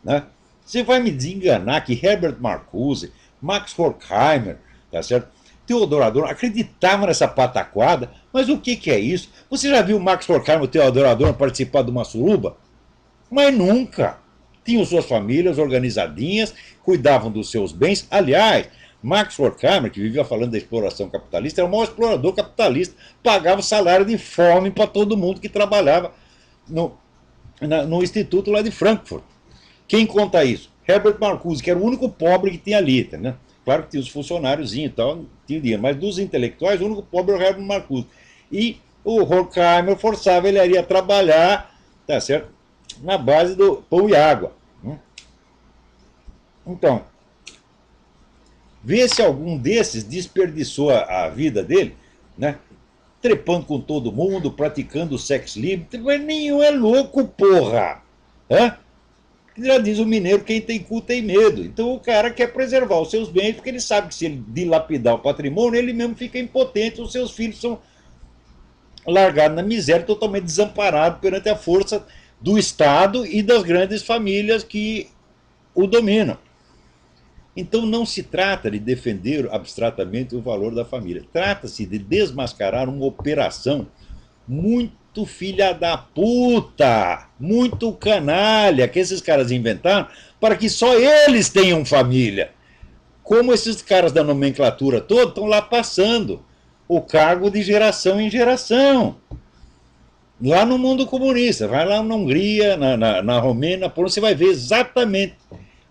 Né? Você vai me desenganar que Herbert Marcuse, Max Horkheimer, tá certo? Theodor Adorno acreditavam nessa pataquada, mas o que é isso? Você já viu Max Horkheimer e Theodor Adorno participar de uma suruba? Mas nunca. Tinham suas famílias organizadinhas, cuidavam dos seus bens. Aliás, Max Horkheimer, que vivia falando da exploração capitalista, era o maior explorador capitalista, pagava salário de fome para todo mundo que trabalhava no instituto lá de Frankfurt. Quem conta isso? Herbert Marcuse, que era o único pobre que tinha ali, né? Claro que tinha os funcionários e tal, tinha dinheiro, mas dos intelectuais, o único pobre era o Herbert Marcuse. E o Horkheimer forçava ele a trabalhar, tá certo? Na base do pão e água. Então, vê se algum desses desperdiçou a vida dele, né? Trepando com todo mundo, praticando sexo livre. Mas nenhum é louco, porra! Hã? Já diz o mineiro, quem tem cu tem medo. Então o cara quer preservar os seus bens, porque ele sabe que se ele dilapidar o patrimônio, ele mesmo fica impotente, os seus filhos são largados na miséria, totalmente desamparados perante a força do Estado e das grandes famílias que o dominam. Então não se trata de defender abstratamente o valor da família. Trata-se de desmascarar uma operação muito filha da puta, muito canalha que esses caras inventaram para que só eles tenham família. Como esses caras da nomenclatura toda estão lá passando o cargo de geração em geração. Lá no mundo comunista, vai lá na Hungria, na Romênia, na Polônia, você vai ver exatamente.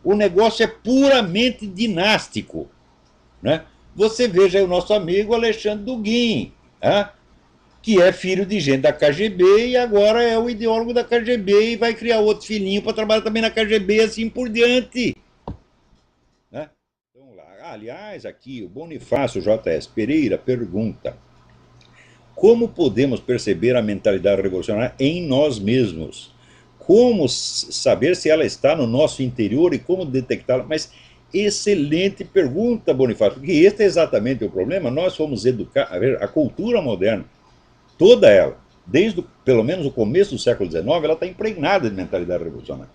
O negócio é puramente dinástico. Né? Você veja aí o nosso amigo Alexandre Dugin, que é filho de gente da KGB e agora é o ideólogo da KGB e vai criar outro filhinho para trabalhar também na KGB e assim por diante. Né? Então, lá. Aliás, aqui o Bonifácio J.S. Pereira pergunta: como podemos perceber a mentalidade revolucionária em nós mesmos? Como saber se ela está no nosso interior e como detectá-la? Mas Excelente pergunta, Bonifácio, porque este é exatamente o problema. Nós fomos educados, a cultura moderna, toda ela, desde pelo menos o começo do século XIX, ela está impregnada de mentalidade revolucionária.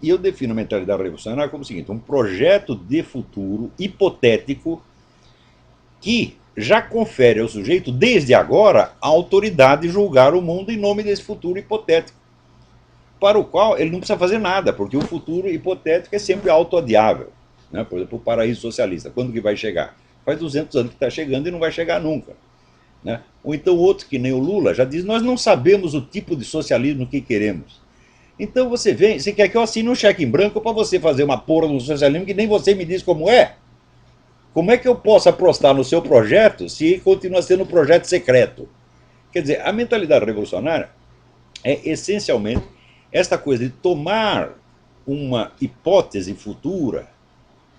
E eu defino a mentalidade revolucionária como o seguinte: um projeto de futuro hipotético que já confere ao sujeito, desde agora, a autoridade de julgar o mundo em nome desse futuro hipotético, para o qual ele não precisa fazer nada, porque o futuro hipotético é sempre autoadiável. Né? Por exemplo, o paraíso socialista, quando que vai chegar? Faz 200 anos que está chegando e não vai chegar nunca. Né? Ou então outro, que nem o Lula, já diz: nós não sabemos o tipo de socialismo que queremos. Então você vem, você quer que eu assine um cheque em branco para você fazer uma porra do socialismo que nem você me diz como é? Como é que eu posso apostar no seu projeto se continua sendo um projeto secreto? Quer dizer, a mentalidade revolucionária é essencialmente esta coisa de tomar uma hipótese futura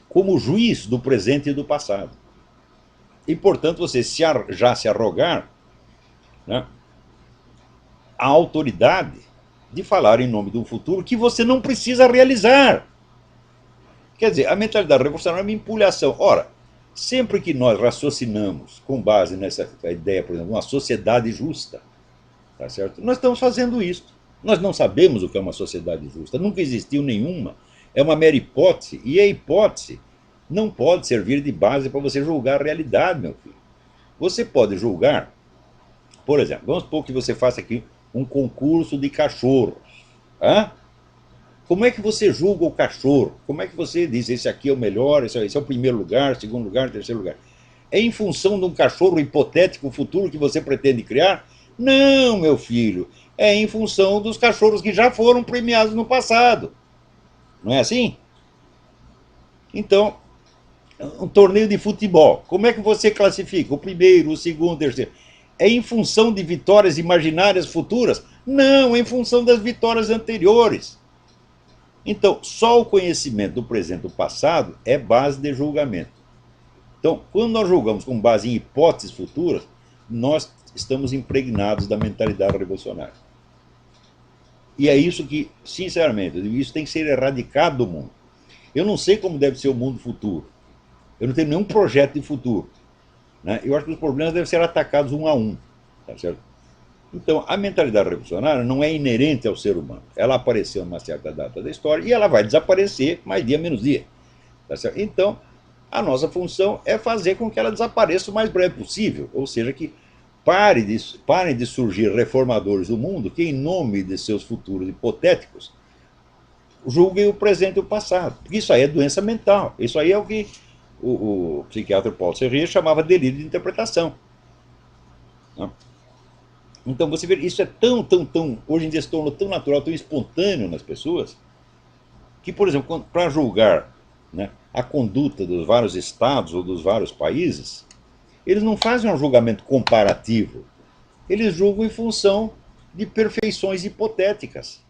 como juiz do presente e do passado. E, portanto, você já se arrogar, né, a autoridade de falar em nome de um futuro que você não precisa realizar. Quer dizer, a mentalidade revolucionária é uma empulhação. Ora, sempre que nós raciocinamos com base nessa ideia, por exemplo, uma sociedade justa, tá certo? Nós estamos fazendo isso. Nós não sabemos o que é uma sociedade justa, nunca existiu nenhuma. É uma mera hipótese, e a hipótese não pode servir de base para você julgar a realidade, meu filho. Você pode julgar, por exemplo, vamos supor que você faça aqui um concurso de cachorros. Hã? Como é que você julga o cachorro? Como é que você diz: esse aqui é o melhor, esse é o primeiro lugar, segundo lugar, terceiro lugar? É em função de um cachorro hipotético futuro que você pretende criar? Não, meu filho. É em função dos cachorros que já foram premiados no passado. Não é assim? Então, um torneio de futebol, como é que você classifica o primeiro, o segundo, o terceiro? É em função de vitórias imaginárias futuras? Não, é em função das vitórias anteriores. Então, só o conhecimento do presente e do passado é base de julgamento. Então, quando nós julgamos com base em hipóteses futuras, nós estamos impregnados da mentalidade revolucionária. E é isso que, sinceramente, isso tem que ser erradicado do mundo. Eu não sei como deve ser o mundo futuro. Eu não tenho nenhum projeto de futuro. Né? Eu acho que os problemas devem ser atacados um a um. Tá certo? Então, a mentalidade revolucionária não é inerente ao ser humano. Ela apareceu numa certa data da história e ela vai desaparecer mais dia menos dia. Tá certo? Então, a nossa função é fazer com que ela desapareça o mais breve possível. Ou seja, que parem de surgir reformadores do mundo que, em nome de seus futuros hipotéticos, julguem o presente e o passado. Porque isso aí é doença mental. Isso aí é o que o psiquiatra Paulo Serret chamava de delírio de interpretação. Então você vê, isso é tão, hoje em dia se tornou tão natural, tão espontâneo nas pessoas, que, por exemplo, para julgar, né, a conduta dos vários estados ou dos vários países, eles não fazem um julgamento comparativo, eles julgam em função de perfeições hipotéticas.